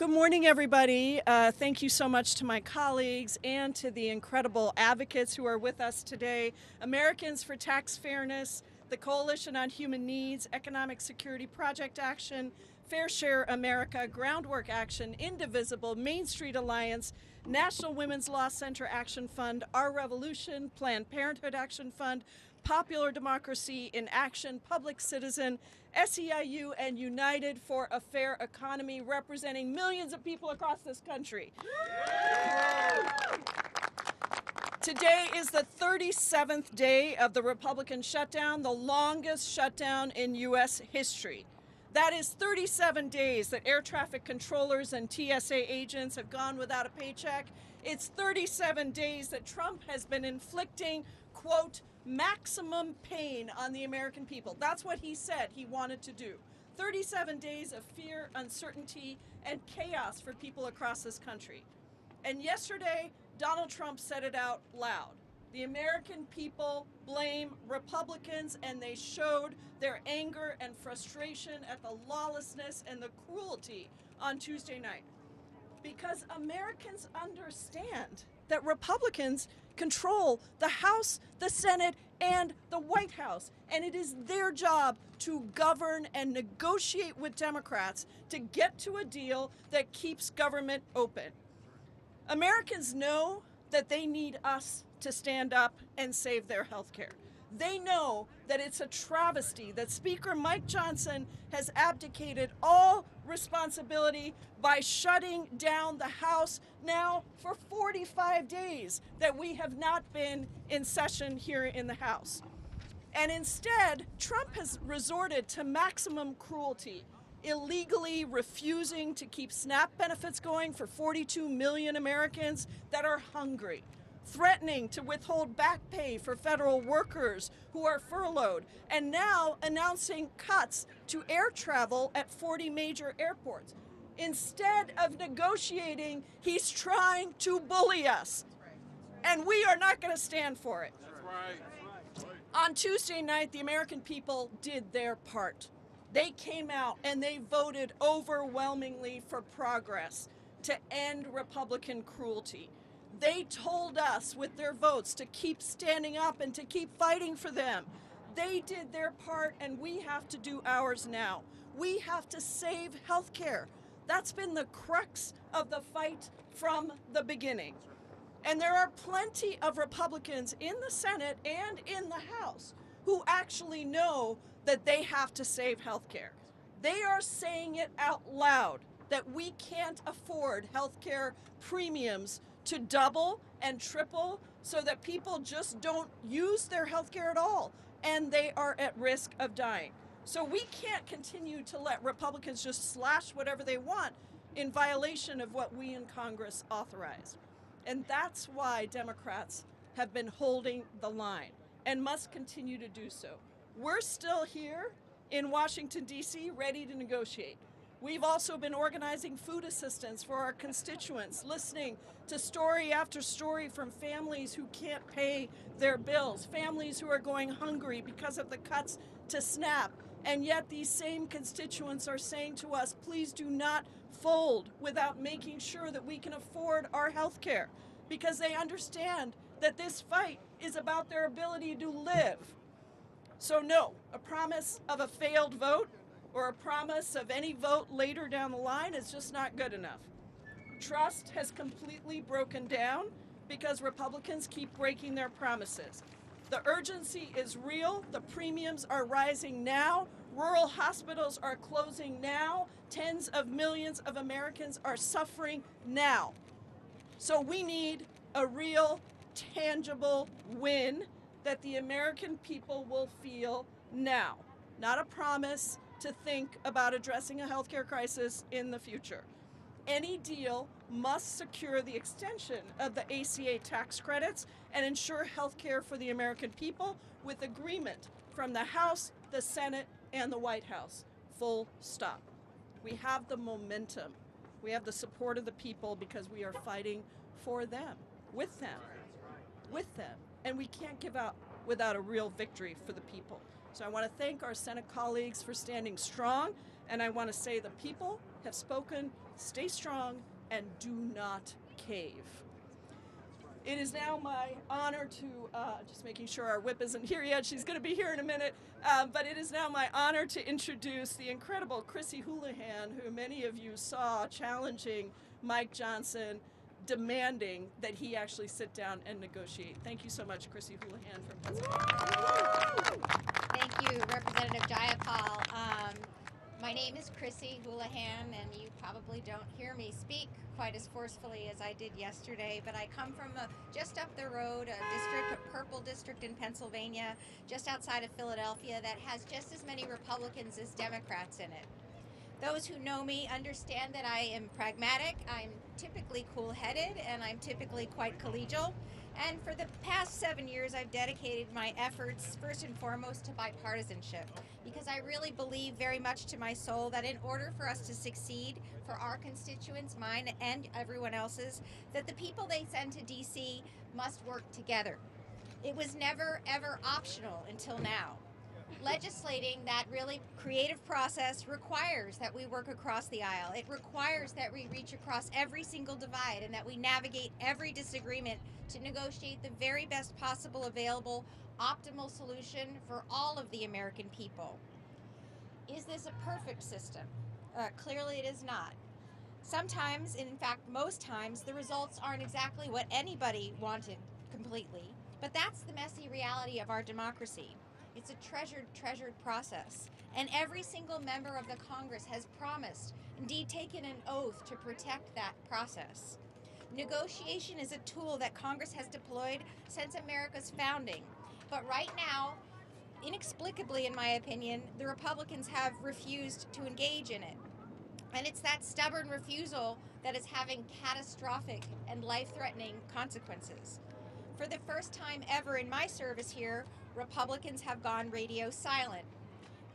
Good morning, everybody. Thank you so much to my colleagues and to the incredible advocates who are with us today. Americans for Tax Fairness, the Coalition on Human Needs, Economic Security Project Action, Fair Share America, Groundwork Action, Indivisible, Main Street Alliance, National Women's Law Center Action Fund, Our Revolution, Planned Parenthood Action Fund, Popular Democracy in Action, Public Citizen, SEIU, and United for a Fair Economy, representing millions of people across this country. Today is the 37th day of the Republican shutdown, the longest shutdown in U.S. history. That is 37 days that air traffic controllers and TSA agents have gone without a paycheck. It's 37 days that Trump has been inflicting, quote, maximum pain on the American people. That's what he said he wanted to do. 37 days of fear, uncertainty, and chaos for people across this country. And yesterday, Donald Trump said it out loud. The American people blame Republicans, and they showed their anger and frustration at the lawlessness and the cruelty on Tuesday night. Because Americans understand that Republicans control the House, the Senate, and the White House. And it is their job to govern and negotiate with Democrats to get to a deal that keeps government open. Americans know that they need us to stand up and save their health care. They know that it's a travesty that Speaker Mike Johnson has abdicated all responsibility by shutting down the House now for 45 days that we have not been in session here in the House. And instead, Trump has resorted to maximum cruelty, illegally refusing to keep SNAP benefits going for 42 million Americans that are hungry, threatening to withhold back pay for federal workers who are furloughed, and now announcing cuts to air travel at 40 major airports. Instead of negotiating, he's trying to bully us. And we are not going to stand for it. That's right. On Tuesday night, the American people did their part. They came out and they voted overwhelmingly for progress to end Republican cruelty. They told us with their votes to keep standing up and to keep fighting for them. They did their part, and we have to do ours now. We have to save health care. That's been the crux of the fight from the beginning. And there are plenty of Republicans in the Senate and in the House who actually know that they have to save health care. They are saying it out loud that we can't afford health care premiums to double and triple so that people just don't use their health care at all, and they are at risk of dying. So we can't continue to let Republicans just slash whatever they want in violation of what we in Congress authorized. And that's why Democrats have been holding the line and must continue to do so. We're still here in Washington, D.C., ready to negotiate. We've also been organizing food assistance for our constituents, listening to story after story from families who can't pay their bills, families who are going hungry because of the cuts to SNAP. And yet these same constituents are saying to us, please do not fold without making sure that we can afford our health care, because they understand that this fight is about their ability to live. So no, a promise of a failed vote or a promise of any vote later down the line is just not good enough. Trust has completely broken down because Republicans keep breaking their promises. The urgency is real. The premiums are rising now. Rural hospitals are closing now. Tens of millions of Americans are suffering now. So we need a real, tangible win that the American people will feel now, not a promise to think about addressing a healthcare crisis in the future. Any deal must secure the extension of the ACA tax credits and ensure health care for the American people with agreement from the House, the Senate, and the White House. Full stop. We have the momentum. We have the support of the people because we are fighting for them, with them, and we can't give up without a real victory for the people. So I want to thank our Senate colleagues for standing strong, and I want to say the people have spoken. Stay strong and do not cave. It is now my honor to, just making sure our whip isn't here yet, she's going to be here in a minute, but it is now my honor to introduce the incredible Chrissy Houlahan, who many of you saw challenging Mike Johnson, demanding that he actually sit down and negotiate. Thank you so much, Chrissy Houlahan from Pennsylvania. Thank you, Representative Jayapal. My name is Chrissy Houlahan, and you probably don't hear me speak quite as forcefully as I did yesterday, but I come from just up the road, a purple district in Pennsylvania, just outside of Philadelphia, that has just as many Republicans as Democrats in it. Those who know me understand that I am pragmatic, I'm typically cool-headed, and I'm typically quite collegial. And for the past 7 years, I've dedicated my efforts first and foremost to bipartisanship, because I really believe very much to my soul that in order for us to succeed for our constituents, mine and everyone else's, that the people they send to DC must work together. It was never, ever optional until now. Legislating that really creative process requires that we work across the aisle. It requires that we reach across every single divide and that we navigate every disagreement to negotiate the very best possible available optimal solution for all of the American people. Is this a perfect system? Clearly it is not. Sometimes, in fact most times, the results aren't exactly what anybody wanted completely, but that's the messy reality of our democracy. It's a treasured process, and every single member of the Congress has promised, indeed taken an oath, to protect that process. Negotiation is a tool that Congress has deployed since America's founding, but right now, inexplicably in my opinion, the Republicans have refused to engage in it. And it's that stubborn refusal that is having catastrophic and life-threatening consequences. For the first time ever in my service here, Republicans have gone radio silent,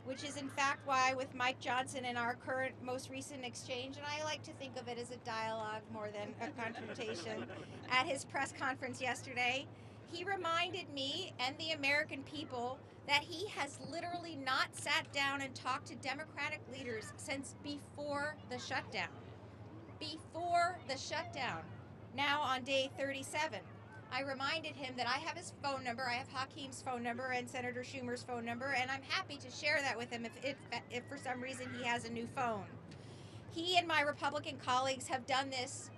which is in fact why with Mike Johnson in our current most recent exchange, and I like to think of it as a dialogue more than a confrontation, at his press conference yesterday, he reminded me and the American people that he has literally not sat down and talked to Democratic leaders since before the shutdown. Before the shutdown, now on day 37. I reminded him that I have his phone number, I have Hakeem's phone number and Senator Schumer's phone number, and I'm happy to share that with him if for some reason he has a new phone. He and my Republican colleagues have done this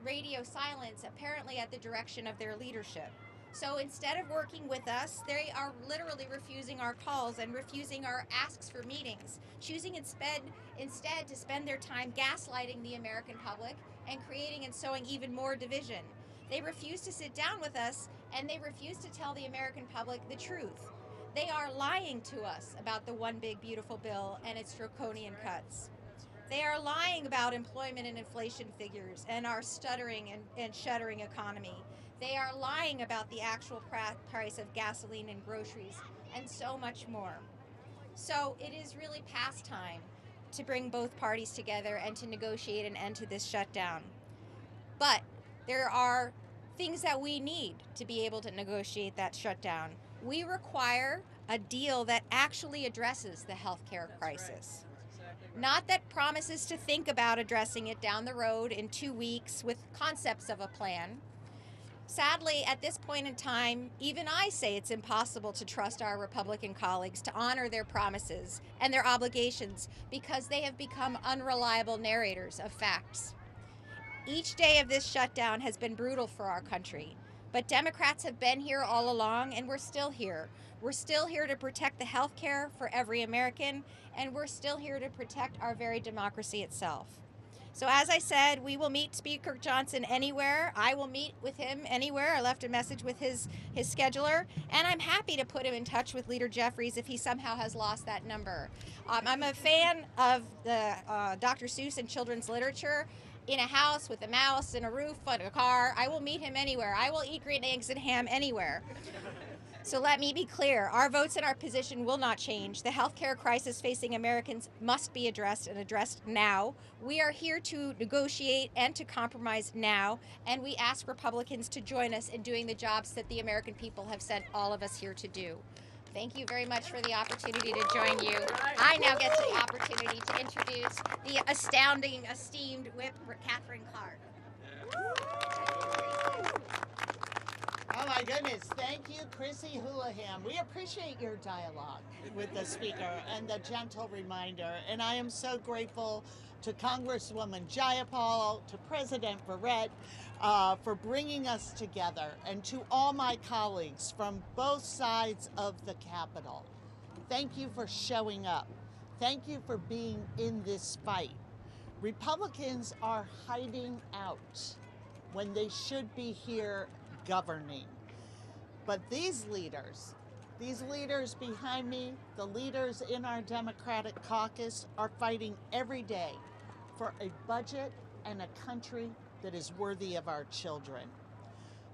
radio silence apparently at the direction of their leadership. So instead of working with us, they are literally refusing our calls and refusing our asks for meetings, choosing instead to spend their time gaslighting the American public and creating and sowing even more division. They refuse to sit down with us, and they refuse to tell the American public the truth. They are lying to us about the One Big Beautiful Bill and its draconian cuts. They are lying about employment and inflation figures and our stuttering and shuddering economy. They are lying about the actual price of gasoline and groceries and so much more. So it is really past time to bring both parties together and to negotiate an end to this shutdown. But there are things that we need to be able to negotiate that shutdown. We require a deal that actually addresses the healthcare crisis. Not that promises to think about addressing it down the road in 2 weeks with concepts of a plan. Sadly, at this point in time, even I say it's impossible to trust our Republican colleagues to honor their promises and their obligations because they have become unreliable narrators of facts. Each day of this shutdown has been brutal for our country, but Democrats have been here all along, and we're still here. We're still here to protect the health care for every American, and we're still here to protect our very democracy itself. So as I said, we will meet Speaker Johnson anywhere. I will meet with him anywhere. I left a message with his scheduler, and I'm happy to put him in touch with Leader Jeffries if he somehow has lost that number. I'm a fan of the Dr. Seuss and children's literature. In a house with a mouse and a roof and a car, I will meet him anywhere. I will eat green eggs and ham anywhere. So let me be clear, our votes and our position will not change. The healthcare crisis facing Americans must be addressed and addressed now. We are here to negotiate and to compromise now, and we ask Republicans to join us in doing the jobs that the American people have sent all of us here to do. Thank you very much for the opportunity to join you. I now get the opportunity to introduce the astounding, esteemed Whip, Catherine Clark. Oh my goodness, thank you, Chrissy Houlahan. We appreciate your dialogue with the speaker and the gentle reminder. And I am so grateful to Congresswoman Jayapal, to President Verrett, for bringing us together, and to all my colleagues from both sides of the Capitol. Thank you for showing up. Thank you for being in this fight. Republicans are hiding out when they should be here governing. But these leaders behind me, the leaders in our Democratic caucus, are fighting every day for a budget and a country that is worthy of our children.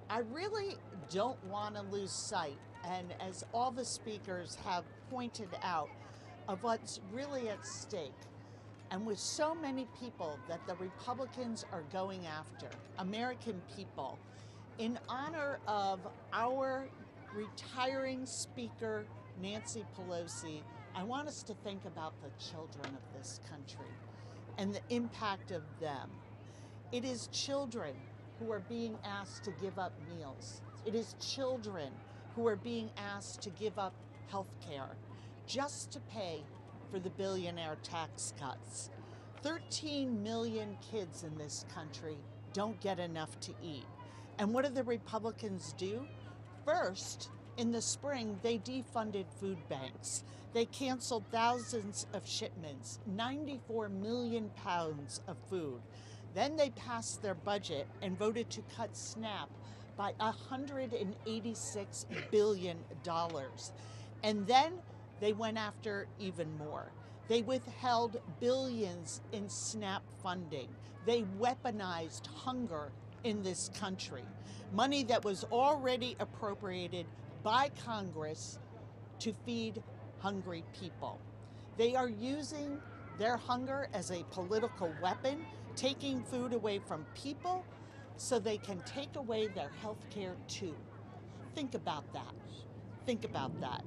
I really don't want to lose sight, and as all the speakers have pointed out, of what's really at stake. And with so many people that the Republicans are going after, American people, in honor of our retiring Speaker, Nancy Pelosi, I want us to think about the children of this country and the impact of them. It is children who are being asked to give up meals. It is children who are being asked to give up health care just to pay for the billionaire tax cuts. 13 million kids in this country don't get enough to eat. And what do the Republicans do? First, in the spring, they defunded food banks. They canceled thousands of shipments, 94 million pounds of food. Then they passed their budget and voted to cut SNAP by $186 billion. And then they went after even more. They withheld billions in SNAP funding. They weaponized hunger in this country. Money that was already appropriated by Congress to feed hungry people. They are using their hunger as a political weapon, taking food away from people so they can take away their health care too. Think about that. Think about that.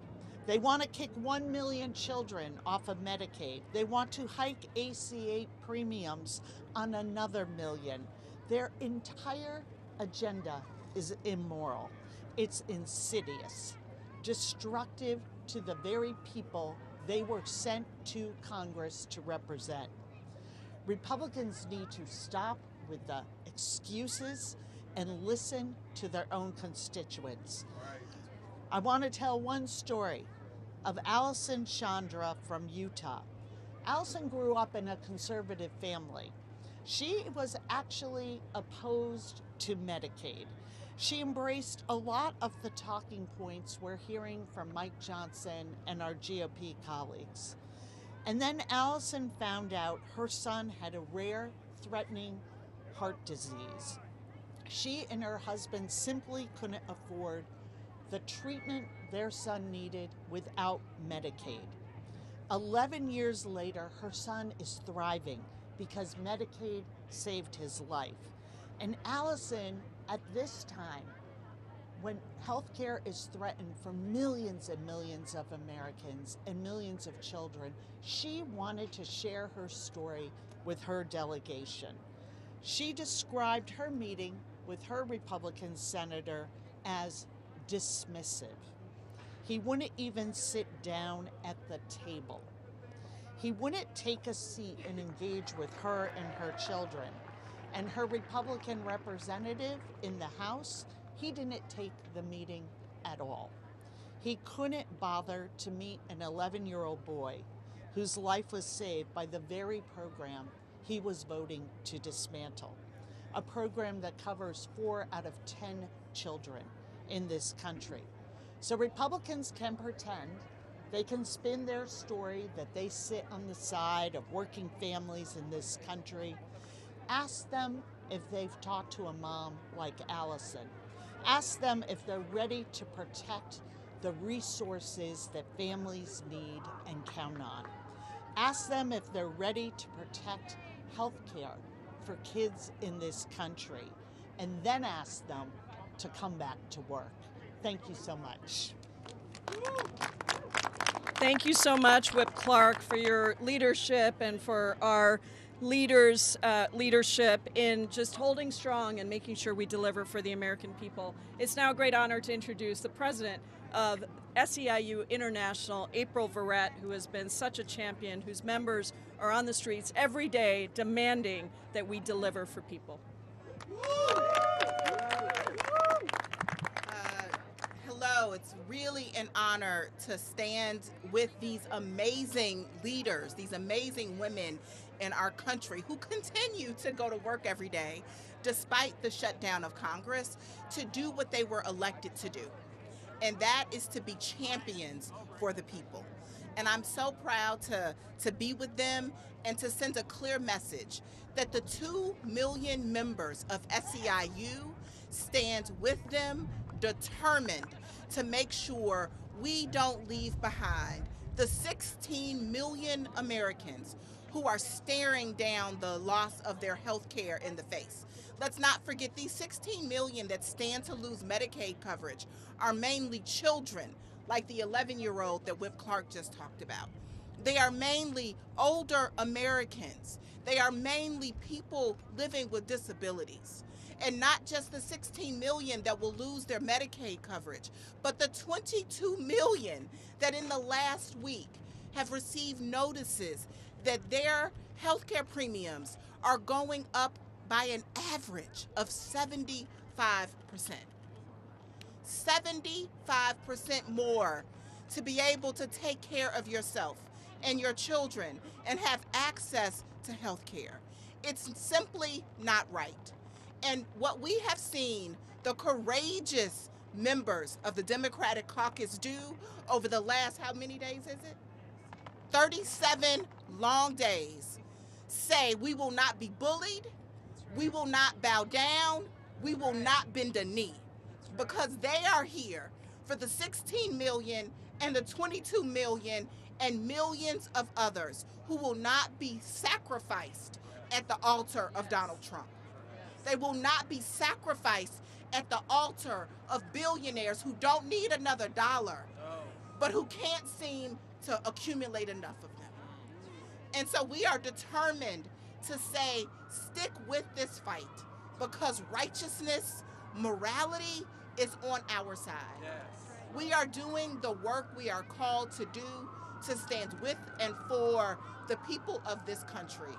They want to kick 1 million children off of Medicaid. They want to hike ACA premiums on another million. Their entire agenda is immoral. It's insidious, destructive to the very people they were sent to Congress to represent. Republicans need to stop with the excuses and listen to their own constituents. I want to tell one story of Allison Chandra from Utah. Allison grew up in a conservative family. She was actually opposed to Medicaid. She embraced a lot of the talking points we're hearing from Mike Johnson and our GOP colleagues. And then Allison found out her son had a rare, threatening heart disease. She and her husband simply couldn't afford the treatment their son needed without Medicaid. 11 years later, her son is thriving because Medicaid saved his life. And Allison, at this time, when healthcare is threatened for millions and millions of Americans and millions of children, she wanted to share her story with her delegation. She described her meeting with her Republican senator as dismissive. He wouldn't even sit down at the table. He wouldn't take a seat and engage with her and her children. And her Republican representative in the House, he didn't take the meeting at all. He couldn't bother to meet an 11-year-old boy whose life was saved by the very program he was voting to dismantle, a program that covers 4 out of 10 children in this country. So Republicans can pretend, they can spin their story that they sit on the side of working families in this country. Ask them if they've talked to a mom like Allison. Ask them if they're ready to protect the resources that families need and count on. Ask them if they're ready to protect health care for kids in this country. And then ask them to come back to work. Thank you so much. Thank you so much, Whip Clark, for your leadership and for our leaders' leadership in just holding strong and making sure we deliver for the American people. It's now a great honor to introduce the president of SEIU International, April Verrett, who has been such a champion, whose members are on the streets every day demanding that we deliver for people. Hello, it's really an honor to stand with these amazing leaders, these amazing women in our country who continue to go to work every day despite the shutdown of Congress to do what they were elected to do. And that is to be champions for the people. And I'm so proud to be with them and to send a clear message that the 2 million members of SEIU stand with them, determined to make sure we don't leave behind the 16 million Americans who are staring down the loss of their health care in the face. Let's not forget these 16 million that stand to lose Medicaid coverage are mainly children, like the 11-year-old that Whip Clark just talked about. They are mainly older Americans. They are mainly people living with disabilities. And not just the 16 million that will lose their Medicaid coverage, but the 22 million that in the last week have received notices that their healthcare premiums are going up by an average of 75%. 75% more to be able to take care of yourself and your children and have access to health care. It's simply not right. And what we have seen the courageous members of the Democratic caucus do over the last, how many days is it? 37 long days, say we will not be bullied, we will not bow down, we will not bend a knee, because they are here for the 16 million and the 22 million and millions of others who will not be sacrificed at the altar of Donald Trump. They will not be sacrificed at the altar of billionaires who don't need another dollar, but who can't seem to accumulate enough of them. And so we are determined to say, stick with this fight, because righteousness, morality is on our side. Yes. We are doing the work we are called to do to stand with and for the people of this country.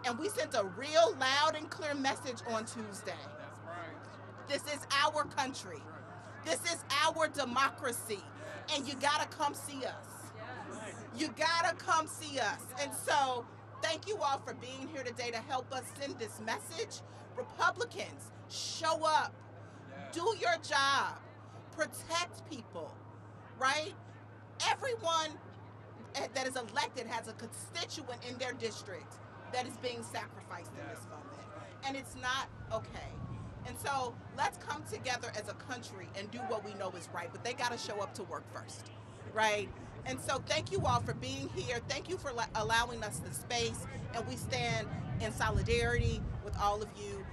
And we sent a real loud and clear message on Tuesday. That's right. This is our country. This is our democracy. And you gotta come see us. Yes. You gotta come see us. And so thank you all for being here today to help us send this message. Republicans, show up. Do your job. Protect people, right? Everyone that is elected has a constituent in their district that is being sacrificed in this moment. And it's not okay. And so let's come together as a country and do what we know is right, but they got to show up to work first, right? And so thank you all for being here. Thank you for allowing us the space, and we stand in solidarity with all of you.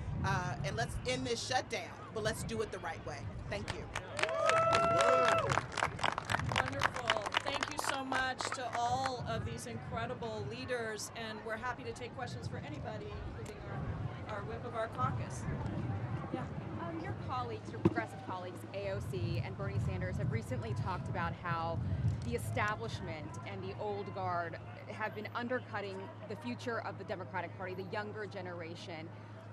And let's end this shutdown, but let's do it the right way. Thank you. Wonderful. Thank you so much to all of these incredible leaders, and we're happy to take questions for anybody, including our whip of our caucus. Yeah. Your colleagues, your progressive colleagues, AOC and Bernie Sanders, have recently talked about how the establishment and the old guard have been undercutting the future of the Democratic Party, the younger generation.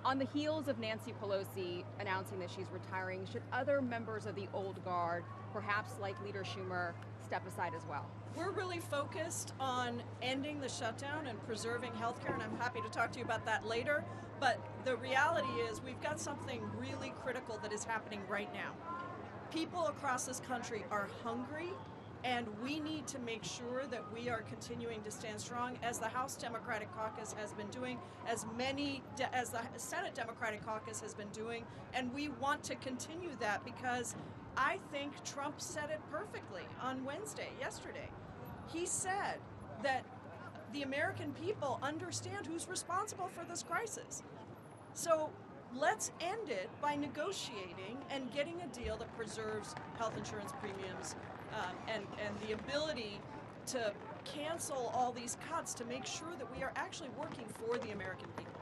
On the heels of Nancy Pelosi announcing that she's retiring, should other members of the old guard, perhaps like Leader Schumer, step aside as well? We're really focused on ending the shutdown and preserving healthcare, and I'm happy to talk to you about that later. But the reality is we've got something really critical that is happening right now. People across this country are hungry, and we need to make sure that we are continuing to stand strong, as the House Democratic Caucus has been doing, as the Senate Democratic Caucus has been doing, and we want to continue that, because I think Trump said it perfectly on yesterday. He said that the American people understand who's responsible for this crisis. So let's end it by negotiating and getting a deal that preserves health insurance premiums and the ability to cancel all these cuts to make sure that we are actually working for the American people.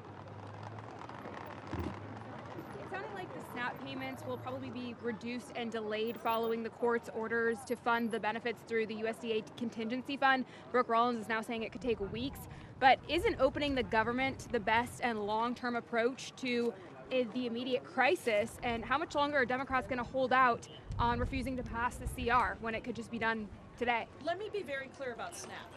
It sounded like the SNAP payments will probably be reduced and delayed following the court's orders to fund the benefits through the USDA contingency fund. Brooke Rollins is now saying it could take weeks. But isn't opening the government the best and long-term approach to the immediate crisis? And how much longer are Democrats going to hold out on refusing to pass the CR when it could just be done today? Let me be very clear about SNAP.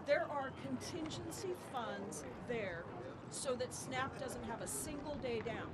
There are contingency funds there so that SNAP doesn't have a single day down.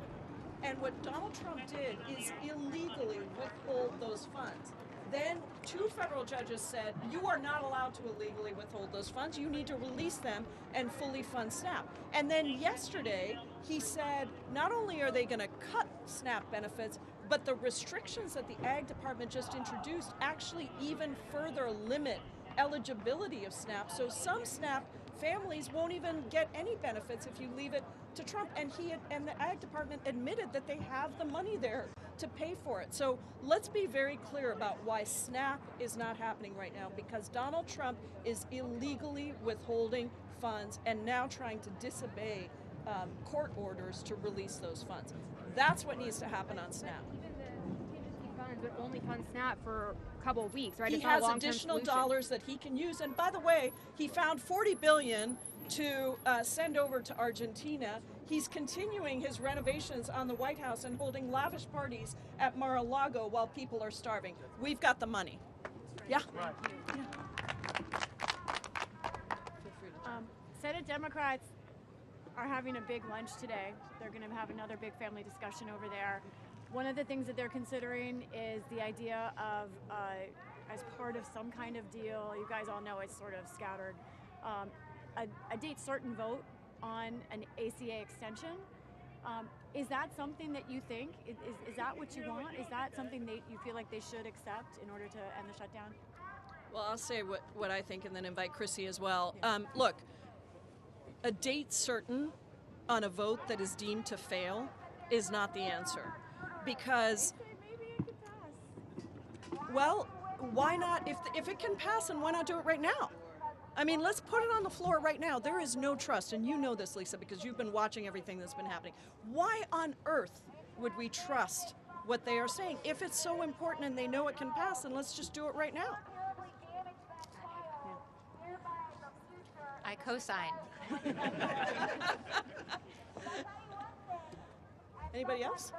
And what Donald Trump did is illegally withhold those funds. Then 2 federal judges said, you are not allowed to illegally withhold those funds. You need to release them and fully fund SNAP. And then yesterday, he said, not only are they going to cut SNAP benefits, but the restrictions that the Ag Department just introduced actually even further limit eligibility of SNAP. So some SNAP families won't even get any benefits if you leave it to Trump. And the Ag Department admitted that they have the money there to pay for it. So let's be very clear about why SNAP is not happening right now, because Donald Trump is illegally withholding funds and now trying to disobey court orders to release those funds. That's what needs to happen on SNAP. Even the contingency funds would only fund SNAP for a couple of weeks, right? He It's not a has long-term additional solution. dollars that he can use. And by the way, he found $40 billion to send over to Argentina. He's continuing his renovations on the White House and holding lavish parties at Mar-a-Lago while people are starving. We've got the money. Yeah? Thank you. Senate Democrats are having a big lunch today. They're going to have another big family discussion over there. One of the things that they're considering is the idea of, as part of some kind of deal, you guys all know it's sort of scattered, a date certain vote on an ACA extension. Is that something that you think? Is that what you want? Is that something that you feel like they should accept in order to end the shutdown? Well, I'll say what I think and then invite Chrissy as well. Look, a date certain on a vote that is deemed to fail is not the answer. Because, Maybe it could pass. well, why not? If it can pass, then why not do it right now? I mean, let's put it on the floor right now. There is no trust, and you know this, Lisa, because you've been watching everything that's been happening. Why on earth would we trust what they are saying? If it's so important and they know it can pass, then let's just do it right now. I co-sign. Anybody else?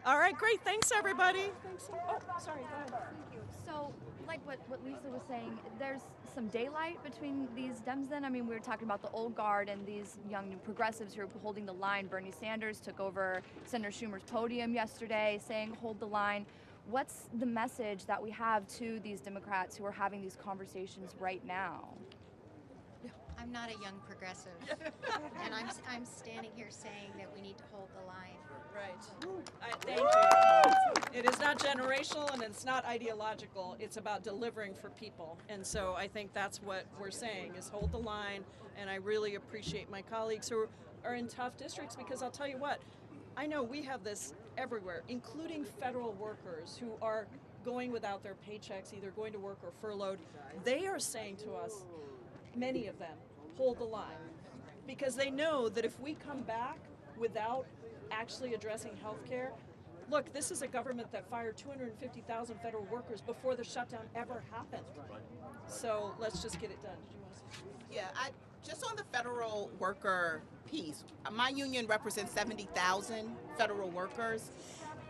All right, great. Thanks, everybody. Thanks. Oh, sorry. Go ahead. Thank you. So, like what Lisa was saying, there's some daylight between these Dems then? I mean, we were talking about the old guard and these young new progressives who are holding the line. Bernie Sanders took over Senator Schumer's podium yesterday saying, hold the line. What's the message that we have to these Democrats who are having these conversations right now? I'm not a young progressive, and I'm standing here saying that we need to hold the line. Right. Thank you. It is not generational and it's not ideological. It's about delivering for people. And so I think that's what we're saying is hold the line. And I really appreciate my colleagues who are in tough districts, because I'll tell you what, I know we have this everywhere, including federal workers who are going without their paychecks, either going to work or furloughed. They are saying to us, many of them, hold the line, because they know that if we come back without actually addressing health care, look, this is a government that fired 250,000 federal workers before the shutdown ever happened. So let's just get it done. Did you want to say? Yeah, just on the federal worker piece, my union represents 70,000 federal workers.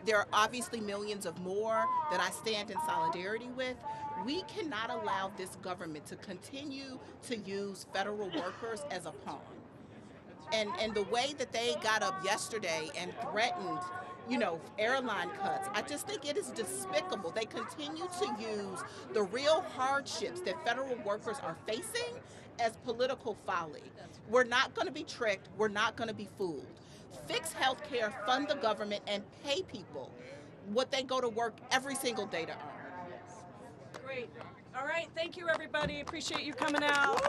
There are obviously millions of more that I stand in solidarity with. We cannot allow this government to continue to use federal workers as a pawn. And the way that they got up yesterday and threatened, airline cuts, I just think it is despicable. They continue to use the real hardships that federal workers are facing as political folly. We're not going to be tricked. We're not going to be fooled. Fix health care, fund the government, and pay people what they go to work every single day to earn. Great. All right. Thank you, everybody. Appreciate you coming out.